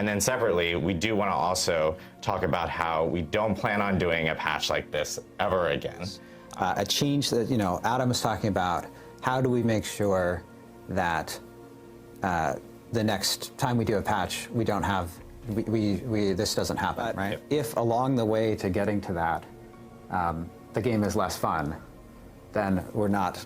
And then separately, we do want to also talk about how we don't plan on doing a patch like this ever again. A change that, Adam was talking about, how do we make sure that the next time we do a patch, we don't have, this doesn't happen, right? Yep. If along the way to getting to that, the game is less fun, then we're not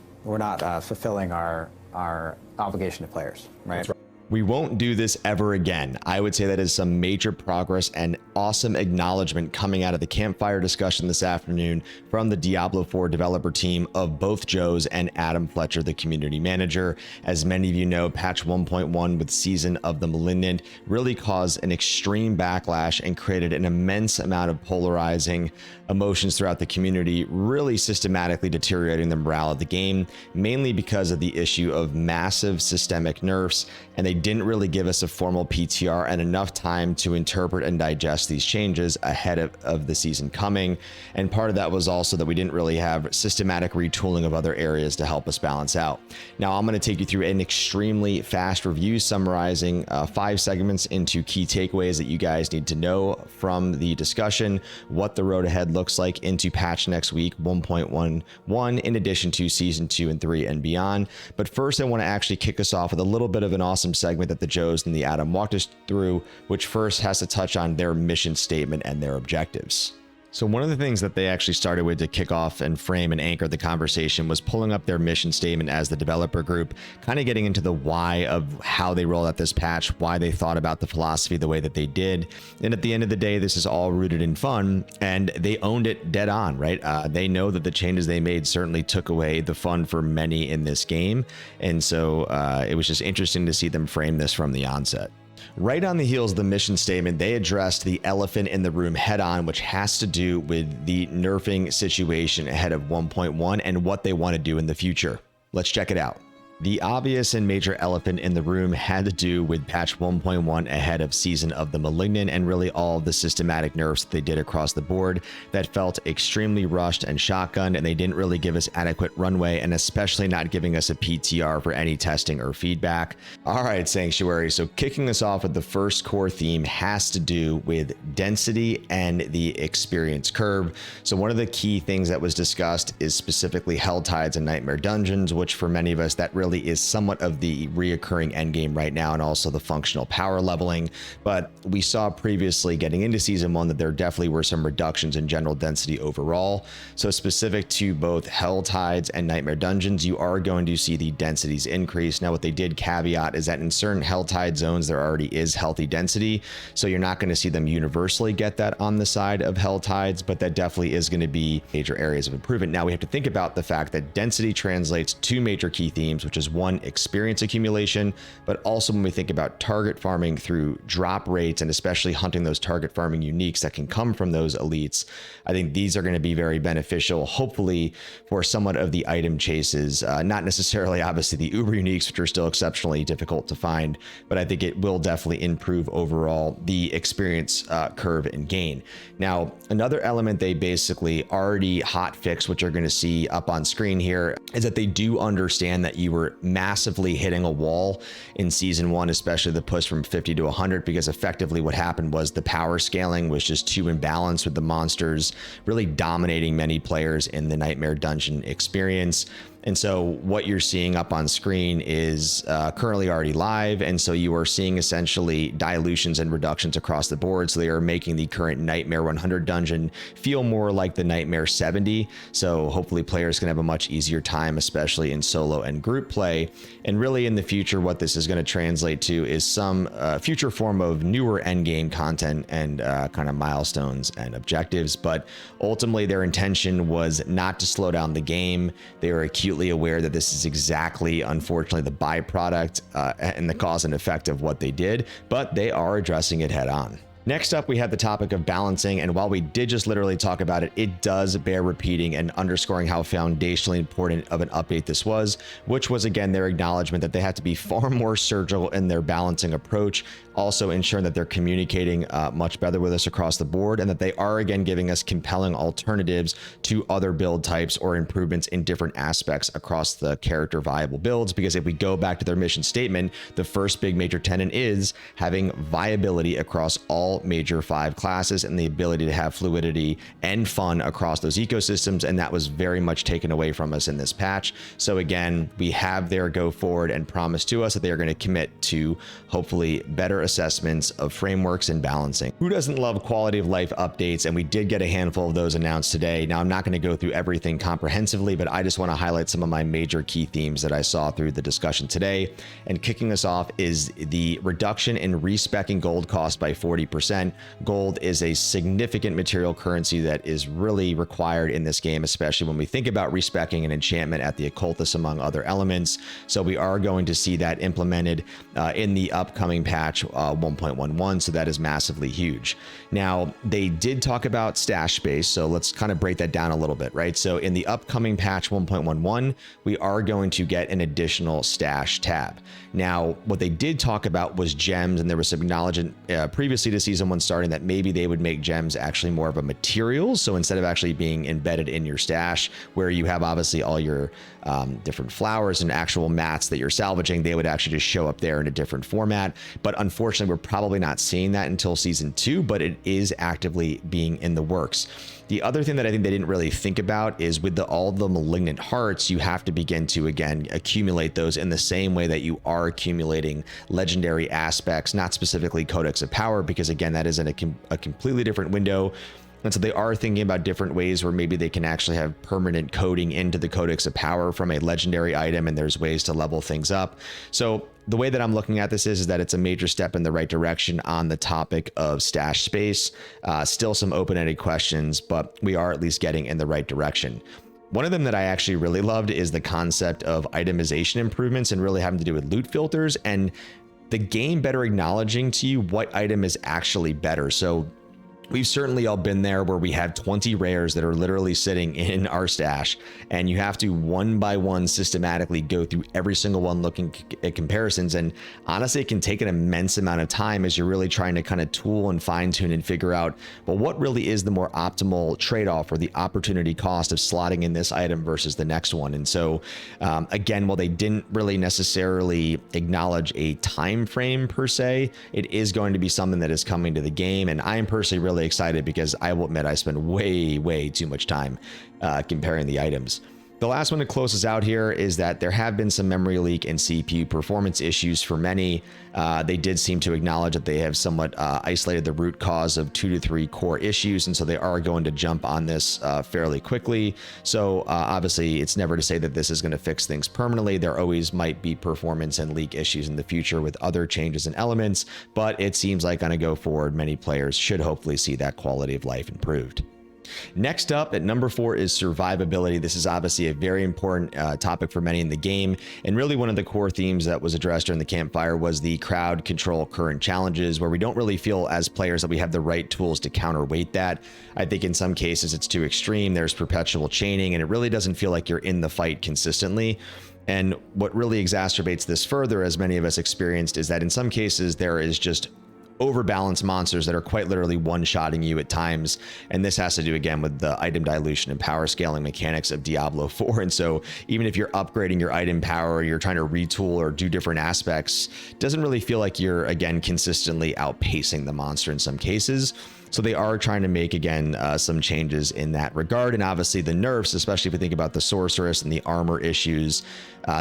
fulfilling our obligation to players, right? That's right. We won't do this ever again. I would say that is some major progress and awesome acknowledgement coming out of the campfire discussion this afternoon from the Diablo IV developer team of both Joes and Adam Fletcher, the community manager. As many of you know, patch 1.1 with Season of the Malignant really caused an extreme backlash and created an immense amount of polarizing emotions throughout the community, really systematically deteriorating the morale of the game, mainly because of the issue of massive systemic nerfs, and they didn't really give us a formal PTR and enough time to interpret and digest these changes ahead of the season coming. And part of that was also that we didn't really have systematic retooling of other areas to help us balance out. Now I'm going to take you through an extremely fast review summarizing 5 segments into key takeaways that you guys need to know from the discussion, what the road ahead looks like into patch next week 1.11, in addition to season 2 and 3 and beyond. But first I want to actually kick us off with a little bit of an awesome segment that the Joes and the Adam walked us through, which first has to touch on their mission statement and their objectives. So one of the things that they actually started with to kick off and frame and anchor the conversation was pulling up their mission statement as the developer group, kind of getting into the why of how they rolled out this patch, why they thought about the philosophy the way that they did. And at the end of the day, this is all rooted in fun, and they owned it dead on, right? They know that the changes they made certainly took away the fun for many in this game. And so it was just interesting to see them frame this from the onset. Right on the heels of the mission statement, they addressed the elephant in the room head on, which has to do with the nerfing situation ahead of 1.1 and what they want to do in the future. Let's check it out. The obvious and major elephant in the room had to do with patch 1.1 ahead of Season of the Malignant, and really all of the systematic nerfs that they did across the board that felt extremely rushed and shotgunned, and they didn't really give us adequate runway, and especially not giving us a PTR for any testing or feedback. All right, Sanctuary, so kicking us off with the first core theme has to do with density and the experience curve. So one of the key things that was discussed is specifically Hell Tides and Nightmare Dungeons, which for many of us that really is somewhat of the reoccurring endgame right now, and also the functional power leveling. But we saw previously getting into season 1 that there definitely were some reductions in general density overall. So specific to both Hell Tides and Nightmare Dungeons, you are going to see the densities increase. Now what they did caveat is that in certain Hell Tide zones there already is healthy density, so you're not going to see them universally get that on the side of Hell Tides, but that definitely is going to be major areas of improvement. Now we have to think about the fact that density translates to major key themes, which is one, experience accumulation, but also when we think about target farming through drop rates and especially hunting those target farming uniques that can come from those elites, I think these are going to be very beneficial, hopefully for somewhat of the item chases, not necessarily obviously the uber uniques, which are still exceptionally difficult to find, but I think it will definitely improve overall the experience curve and gain. Now, another element they basically already hot fixed, which you're going to see up on screen here, is that they do understand that you were massively hitting a wall in season 1, especially the push from 50 to 100, because effectively what happened was the power scaling was just too imbalanced, with the monsters really dominating many players in the Nightmare Dungeon experience. And so what you're seeing up on screen is currently already live. And so you are seeing essentially dilutions and reductions across the board. So they are making the current Nightmare 100 dungeon feel more like the Nightmare 70. So hopefully players can have a much easier time, especially in solo and group play. And really in the future, what this is going to translate to is some future form of newer endgame content and kind of milestones and objectives. But ultimately their intention was not to slow down the game. They were acutely aware that this is exactly, unfortunately, the byproduct and the cause and effect of what they did, but they are addressing it head on. Next up, we had the topic of balancing, and while we did just literally talk about it, it does bear repeating and underscoring how foundationally important of an update this was, which was again their acknowledgement that they had to be far more surgical in their balancing approach, also ensuring that they're communicating much better with us across the board, and that they are again giving us compelling alternatives to other build types or improvements in different aspects across the character viable builds. Because if we go back to their mission statement, the first big major tenet is having viability across all major 5 classes and the ability to have fluidity and fun across those ecosystems, and that was very much taken away from us in this patch. So again, we have their go forward and promise to us that they are going to commit to hopefully better assessments of frameworks and balancing. Who doesn't love quality of life updates? And we did get a handful of those announced today. Now, I'm not going to go through everything comprehensively, but I just want to highlight some of my major key themes that I saw through the discussion today. And kicking us off is the reduction in respecking gold cost by 40%. Gold is a significant material currency that is really required in this game, especially when we think about respecking an enchantment at the occultist, among other elements. So we are going to see that implemented in the upcoming patch 1.11. So that is massively huge. Now, they did talk about stash space, so let's kind of break that down a little bit, right? So in the upcoming patch 1.11, we are going to get an additional stash tab. Now, what they did talk about was gems, and there was some acknowledgement previously to season 1 starting that maybe they would make gems actually more of a material. So instead of actually being embedded in your stash, where you have obviously all your different flowers and actual mats that you're salvaging, they would actually just show up there in a different format. But unfortunately, we're probably not seeing that until season 2, but it is actively being in the works. The other thing that I think they didn't really think about is with all the malignant hearts, you have to begin to, again, accumulate those in the same way that you are accumulating legendary aspects, not specifically Codex of Power, because again, that is in a completely different window. And so they are thinking about different ways where maybe they can actually have permanent coding into the Codex of Power from a legendary item, and there's ways to level things up. So the way that I'm looking at this is that it's a major step in the right direction on the topic of stash space. Still some open-ended questions, but we are at least getting in the right direction. One of them that I actually really loved is the concept of itemization improvements and really having to do with loot filters and the game better acknowledging to you what item is actually better. So we've certainly all been there where we have 20 rares that are literally sitting in our stash, and you have to one by one systematically go through every single one looking at comparisons. And honestly, it can take an immense amount of time as you're really trying to kind of tool and fine tune and figure out, well, what really is the more optimal trade-off or the opportunity cost of slotting in this item versus the next one. And so again, while they didn't really necessarily acknowledge a time frame per se, it is going to be something that is coming to the game. And I am personally really excited because I will admit I spend way too much time comparing the items. The last one to close us out here is that there have been some memory leak and CPU performance issues for many. They did seem to acknowledge that they have somewhat isolated the root cause of 2 to 3 core issues, and so they are going to jump on this fairly quickly. So obviously, it's never to say that this is going to fix things permanently. There always might be performance and leak issues in the future with other changes and elements, but it seems like on a go forward, many players should hopefully see that quality of life improved. Next up at number 4 is survivability. This is obviously a very important topic for many in the game, and really one of the core themes that was addressed during the campfire was the crowd control current challenges, where we don't really feel as players that we have the right tools to counterweight that. I think in some cases it's too extreme. There's perpetual chaining, and it really doesn't feel like you're in the fight consistently. And what really exacerbates this further, as many of us experienced, is that in some cases there is just overbalanced monsters that are quite literally one-shotting you at times. And this has to do again with the item dilution and power scaling mechanics of Diablo 4. And so even if you're upgrading your item power, you're trying to retool or do different aspects, it doesn't really feel like you're again consistently outpacing the monster in some cases. So they are trying to make, again, some changes in that regard. And obviously the nerfs, especially if you think about the sorceress and the armor issues,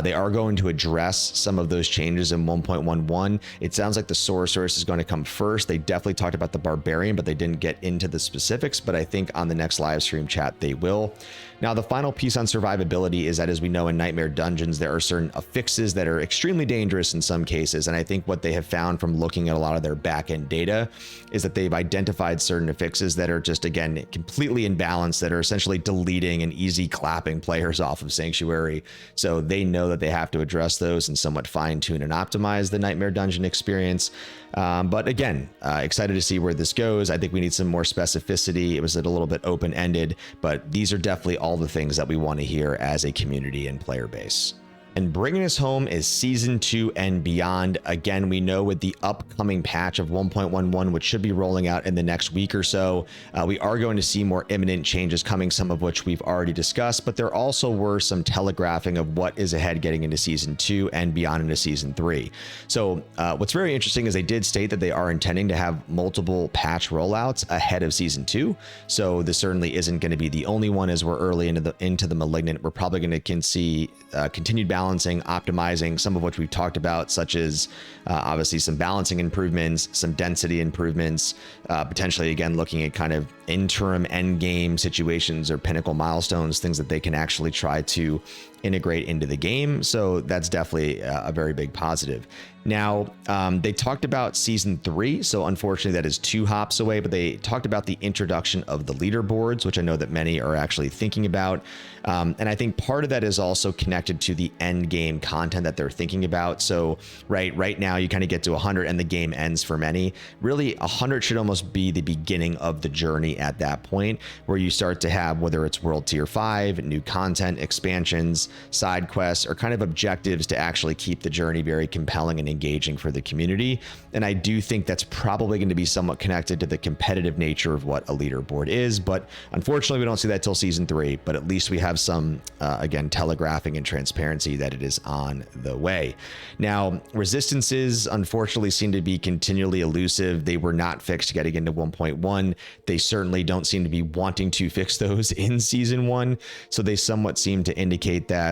they are going to address some of those changes in 1.11. It sounds like the sorceress is going to come first. They definitely talked about the barbarian, but they didn't get into the specifics. But I think on the next live stream chat, they will. Now, the final piece on survivability is that, as we know, in Nightmare Dungeons, there are certain affixes that are extremely dangerous in some cases. And I think what they have found from looking at a lot of their back-end data is that they've identified certain affixes that are just, again, completely imbalanced, that are essentially deleting and easy clapping players off of Sanctuary. So they know that they have to address those and somewhat fine-tune and optimize the Nightmare Dungeon experience. But again, excited to see where this goes. I think we need some more specificity. It was a little bit open-ended, but these are definitely all the things that we want to hear as a community and player base. And bringing us home is Season 2 and beyond. Again, we know with the upcoming patch of 1.11, which should be rolling out in the next week or so, we are going to see more imminent changes coming, some of which we've already discussed, but there also were some telegraphing of what is ahead getting into Season 2 and beyond into Season 3. So what's very interesting is they did state that they are intending to have multiple patch rollouts ahead of Season 2. So this certainly isn't going to be the only one as we're early into the Malignant. We're probably going to see continued balancing, optimizing, some of which we've talked about, such as obviously some balancing improvements, some density improvements, potentially again looking at kind of interim end game situations or pinnacle milestones, things that they can actually try to integrate into the game. So that's definitely a very big positive. Now, they talked about Season 3, so unfortunately that is 2 hops away, but they talked about the introduction of the leaderboards, which I know that many are actually thinking about. And I think part of that is also connected to the end game content that they're thinking about. So right now you kind of get to 100 and the game ends for many. Really, 100 should almost be the beginning of the journey at that point, where you start to have, whether it's World Tier 5, new content, expansions, side quests, or kind of objectives to actually keep the journey very compelling and engaging for the community. And I do think that's probably going to be somewhat connected to the competitive nature of what a leaderboard is, but unfortunately we don't see that till Season 3, but at least we have some again telegraphing and transparency that it is on the way. Now, resistances unfortunately seem to be continually elusive. They were not fixed getting into 1.1. They certainly don't seem to be wanting to fix those in Season 1, so they somewhat seem to indicate that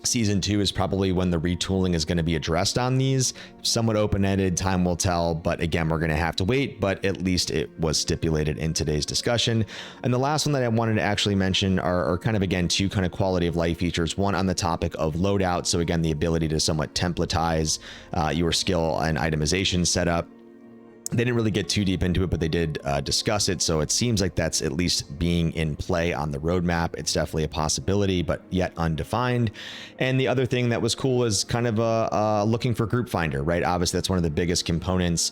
Season 2 is probably when the retooling is going to be addressed on these. Somewhat open-ended, time will tell, but again, we're going to have to wait, but at least it was stipulated in today's discussion. And the last one that I wanted to actually mention are kind of, again, 2 kind of quality of life features. One on the topic of loadout, so again, the ability to somewhat templatize your skill and itemization setup. They didn't really get too deep into it, but they did discuss it. So it seems like that's at least being in play on the roadmap. It's definitely a possibility, but yet undefined. And the other thing that was cool is kind of looking for group finder, right? Obviously, that's one of the biggest components.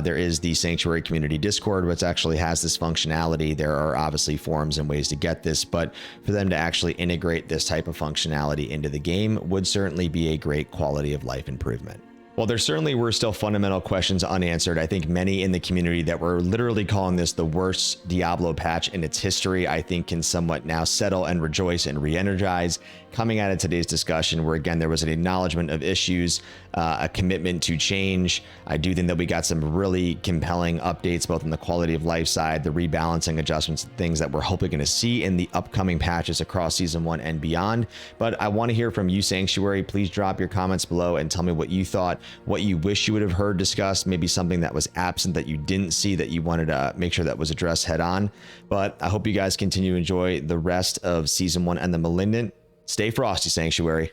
There is the Sanctuary Community Discord, which actually has this functionality. There are obviously forums and ways to get this, but for them to actually integrate this type of functionality into the game would certainly be a great quality of life improvement. Well, there certainly were still fundamental questions unanswered. I think many in the community that were literally calling this the worst Diablo patch in its history, I think can somewhat now settle and rejoice and re-energize. Coming out of today's discussion, where again, there was an acknowledgement of issues, a commitment to change. I do think that we got some really compelling updates, both on the quality of life side, the rebalancing adjustments, things that we're hopefully going to see in the upcoming patches across Season 1 and beyond. But I want to hear from you, Sanctuary. Please drop your comments below and tell me what you thought, what you wish you would have heard discussed, maybe something that was absent that you didn't see that you wanted to make sure that was addressed head on. But I hope you guys continue to enjoy the rest of Season 1 and the Malignant. Stay frosty, Sanctuary.